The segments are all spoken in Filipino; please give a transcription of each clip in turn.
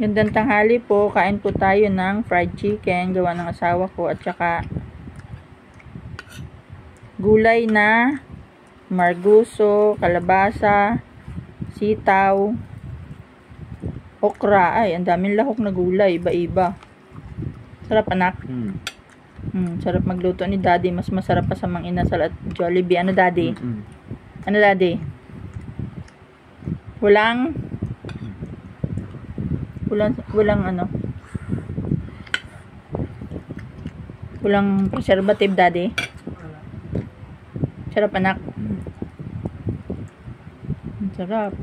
Gandang tanghali po. Kain po tayo ng fried chicken. Gawa ng asawa ko. At saka gulay na marguso, kalabasa, sitaw, okra. Ay, ang daming lahok na gulay. Iba-iba. Sarap, anak. Sarap magluto ni daddy. Mas masarap pa sa Mang Inasal at Jollibee. Ano, daddy? Ano, daddy? Walang ano, walang preservative, daddy. Sarap, anak. Sarap.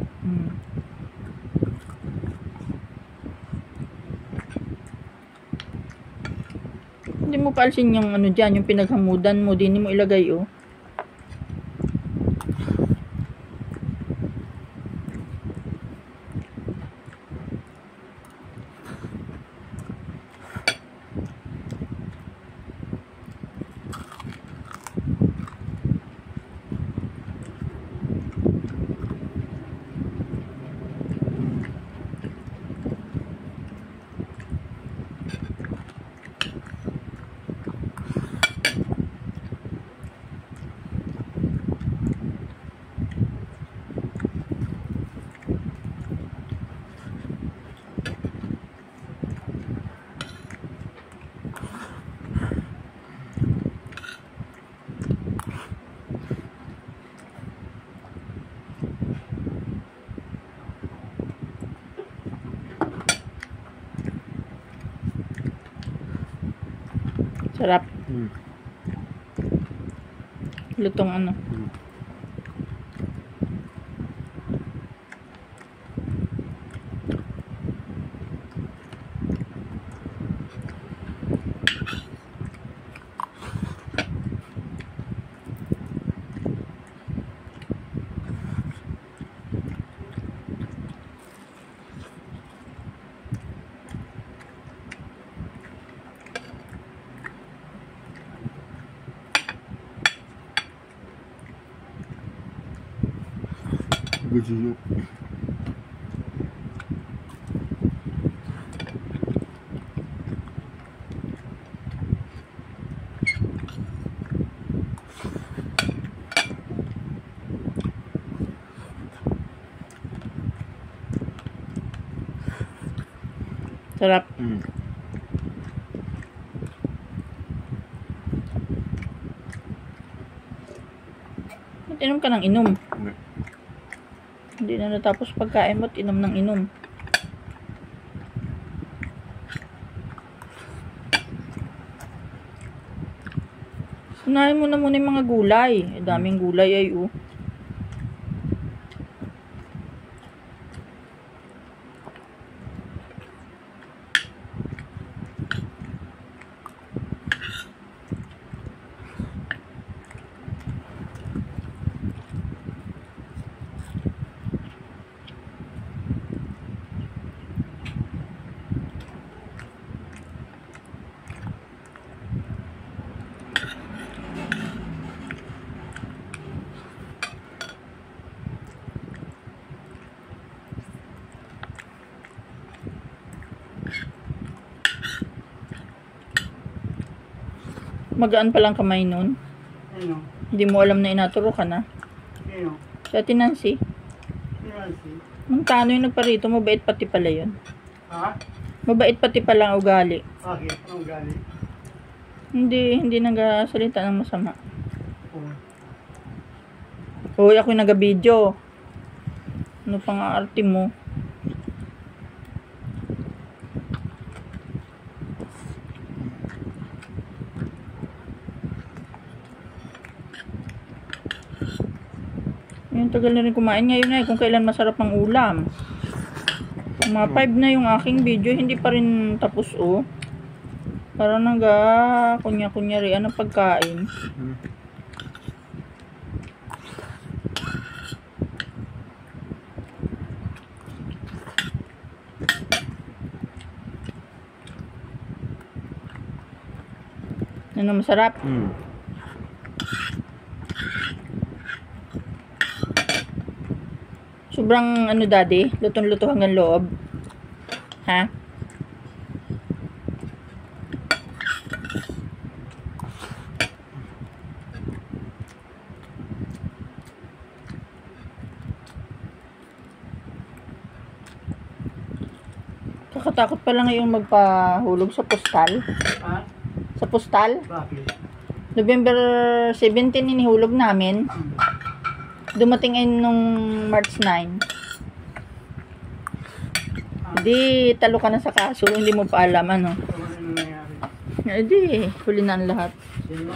Hindi mo paalsin yung ano dyan, yung pinaghamudan mo, din mo ilagay, oh. Sarap. Lutong ano. Gusto. Sarap. Ba't inom ka ng inom? Hindi na natapos pagkain mo at inom ng inom. Unahin mo na muna yung mga gulay. Daming gulay ay, oh. Magaan pa lang kamay nun. Ano? Hindi mo alam na inaturo ka na. Sino? Si Ate Nancy. Nancy? Nung tano yung nagparito, mabait pati pala yun. Ha? Mabait pati pala ang ugali. Bakit? Anong galing? Hindi nagasalita ng masama. Oh. Hoy, ako yung naga-video. Ano pang aarte mo? Yung tagal na rin kumain ngayon na kung kailan masarap ang ulam. Mga 5 na yung aking video, hindi pa rin tapos, oh. Parang kunya-kunyari ang pagkain. Ano masarap? Sobrang ano, daddy, lutong-luto hanggang loob. Ha? Kakatakot pa lang ngayong magpahulog sa postal. Ha? Sa postal. Bakit? November 17 inihulog namin. Dumating ay nung March 9. Hindi, talo ka na sa kaso. Hindi mo pa alam ano. Ano nangyayari? Hindi, huli na ang lahat. Sino?